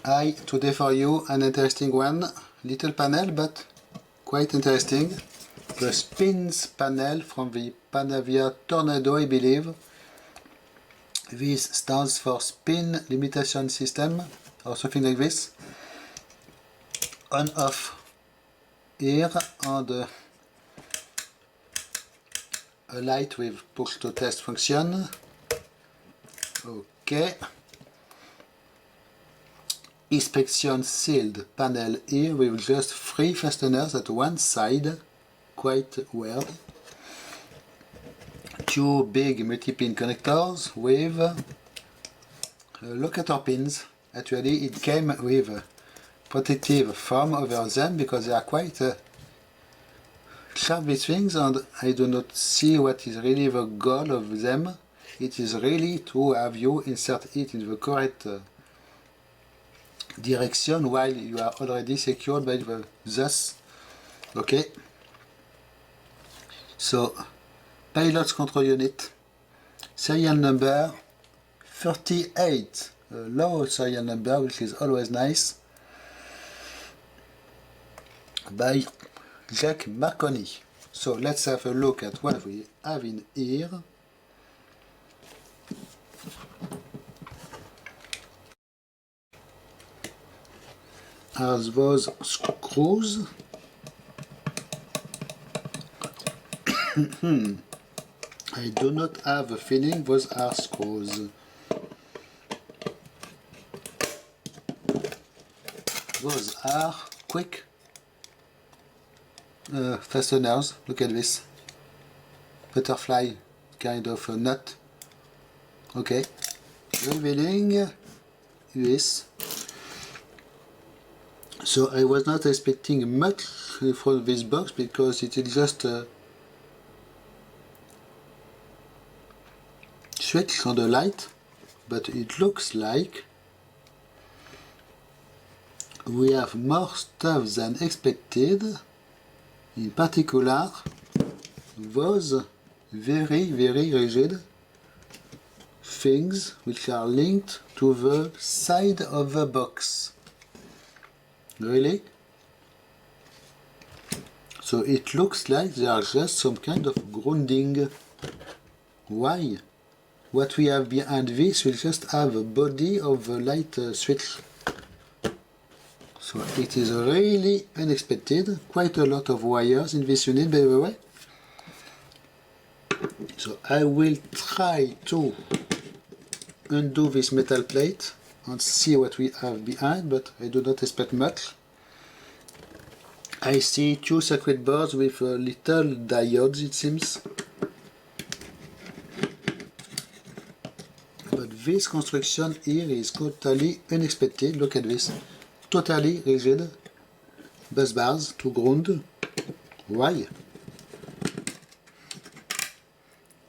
Today for you an interesting one, little panel but quite interesting. The SPILS panel from the Panavia Tornado, I believe. This stands for Spin Limitation System or something like this. On off here and a light with push to test function. Okay. Inspection sealed panel here with just 3 fasteners at one side, quite weird. 2 big multi-pin connectors with locator pins. Actually it came with a protective foam over them because they are quite sharp, these things, and I do not see what is really the goal of them. It is really to have you insert it in the correct direction while you are already secured by the thus. Okay, so pilot's control unit, serial number 38, a low serial number, which is always nice, by Jack Marconi. So let's have a look at what we have in here. As those screws. I do not have a feeling those are screws. Those are quick fasteners. Look at this. Butterfly kind of a nut. Okay. Revealing this. So I was not expecting much from this box because it is just a switch on the light, but it looks like we have more stuff than expected. In particular, those very rigid things which are linked to the side of the box. Really? So it looks like they are just some kind of grounding. Why? What we have behind this will just have a body of a light switch. So it is really unexpected. Quite a lot of wires in this unit, by the way. So I will try to undo this metal plate and see what we have behind, but I do not expect much. I see 2 circuit boards with little diodes, it seems. But this construction here is totally unexpected. Look at this. Totally rigid. Bus bars to ground. Why?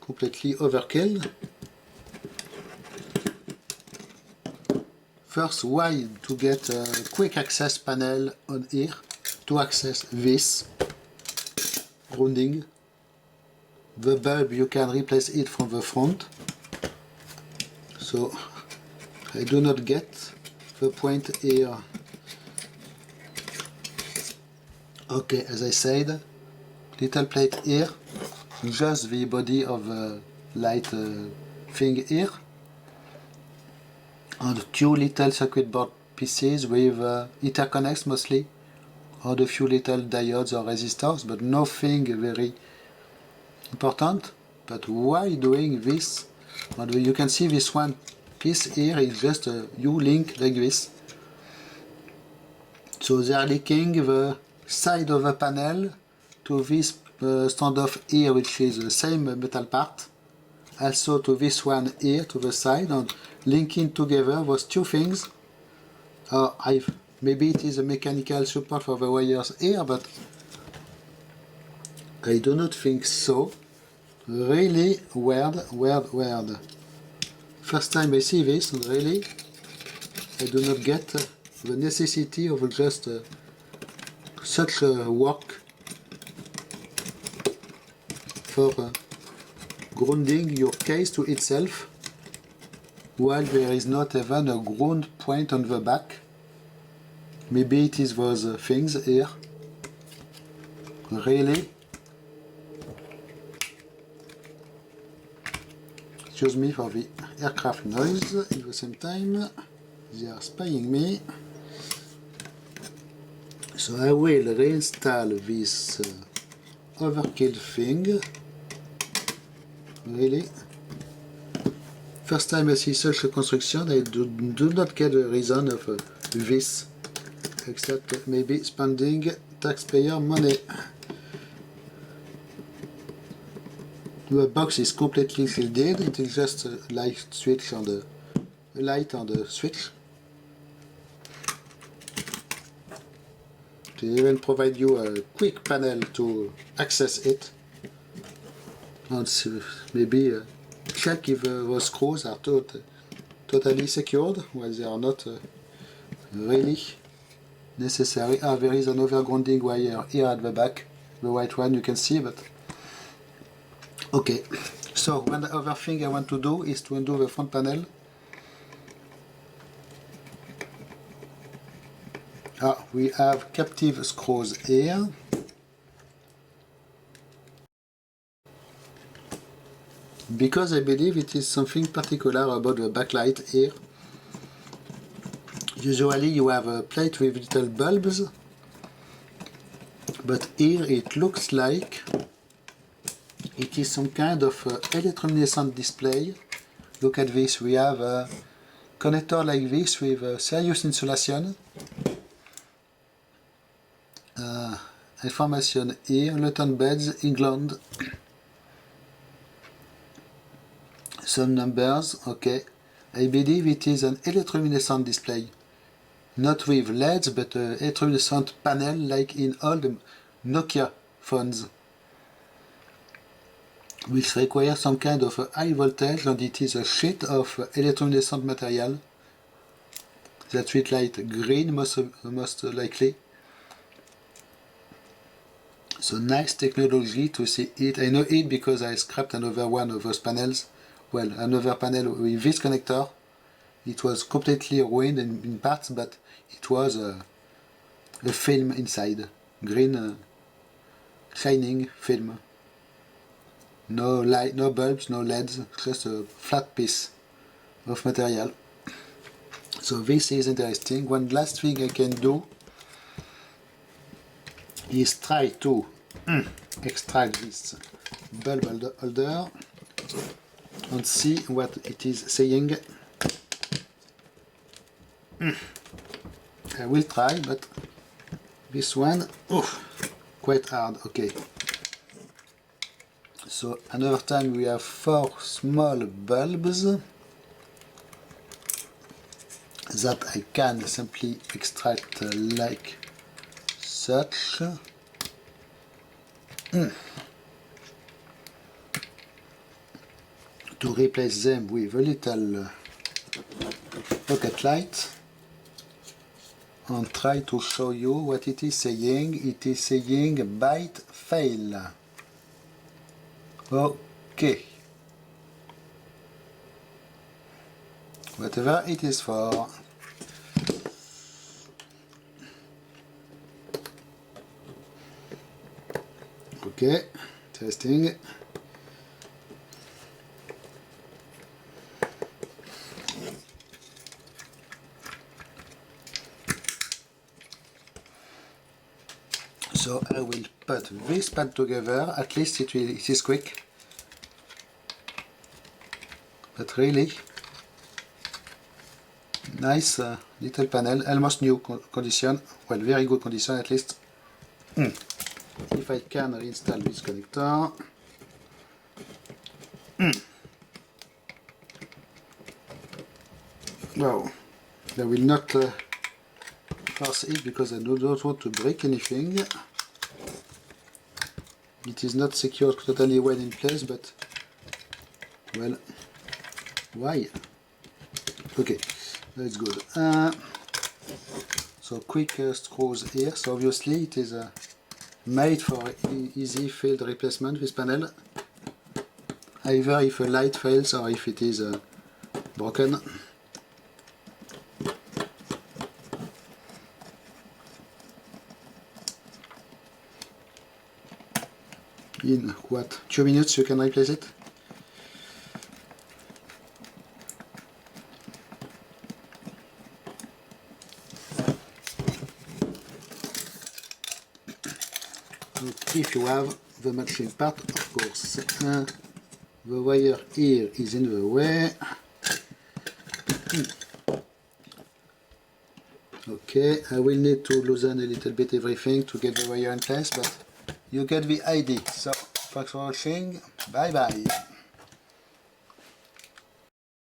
Completely overkill. First, why to get a quick access panel on here to access this grounding. The bulb, you can replace it from the front. So I do not get the point here. Okay, as I said, little plate here, just the body of the light thing here. And 2 little circuit board pieces with interconnects mostly, and a few little diodes or resistors, but nothing very important. But why doing this? And you can see this one piece here is just a U-link like this. So they are linking the side of the panel to this standoff here, which is the same metal part. Also to this one here to the side, and linking together those 2 things. Maybe it is a mechanical support for the wires here, but I do not think so. Really weird. First time I see this, and really I do not get the necessity of just such work for grounding your case to itself while there is not even a ground point on the back. Maybe it is those things here. Really? Excuse me for the aircraft noise. At the same time, they are spying me. So I will reinstall this overkill thing. Really? First time I see such a construction, I do not get the reason of this, except maybe spending taxpayer money. The box is completely shielded, it is just a light switch on the switch. They even provide you a quick panel to access it. And maybe check if the screws are totally secured, while they are not really necessary. Ah, there is an overgrounding wire here at the back, the white one you can see, but okay. So one other thing I want to do is to undo the front panel. Ah, we have captive screws here. Because I believe it is something particular about the backlight here. Usually you have a plate with little bulbs, but here it looks like it is some kind of electroluminescent display. Look at this, we have a connector like this with serious insulation. Information here, Luton Beds, England. Some numbers, okay. I believe it is an electroluminescent display. Not with LEDs, but an electroluminescent panel like in old Nokia phones, which require some kind of high voltage, and it is a sheet of electroluminescent material that will light green most likely. So nice technology to see it. I know it because I scrapped another one of those panels. Well, another panel with this connector. It was completely ruined in parts, but it was a film inside. Green, shining film. No light, no bulbs, no LEDs, just a flat piece of material. So this is interesting. One last thing I can do is try to extract this bulb holder and see what it is saying. I will try, but this one, quite hard. Okay. So another time we have 4 small bulbs that I can simply extract like such. To replace them with a little pocket light and try to show you what it is saying. It is saying byte fail. Okay. Whatever it is for. Okay, testing. So I will put this pad together, at least it is quick. But really, nice little panel, almost new condition, well, very good condition at least. If I can reinstall this connector. Wow, I will not force it because I do not want to break anything. It is not secured totally well in place, but well, why? Okay, that's good. So quick screws here. So obviously it is made for easy failed replacement, this panel. Either if a light fails or if it is broken. in what, 2 minutes you can replace it. If you have the matching part, of course. The wire here is in the way. Okay, I will need to loosen a little bit everything to get the wire in place, but you get the idea. So, thanks for watching. Bye bye.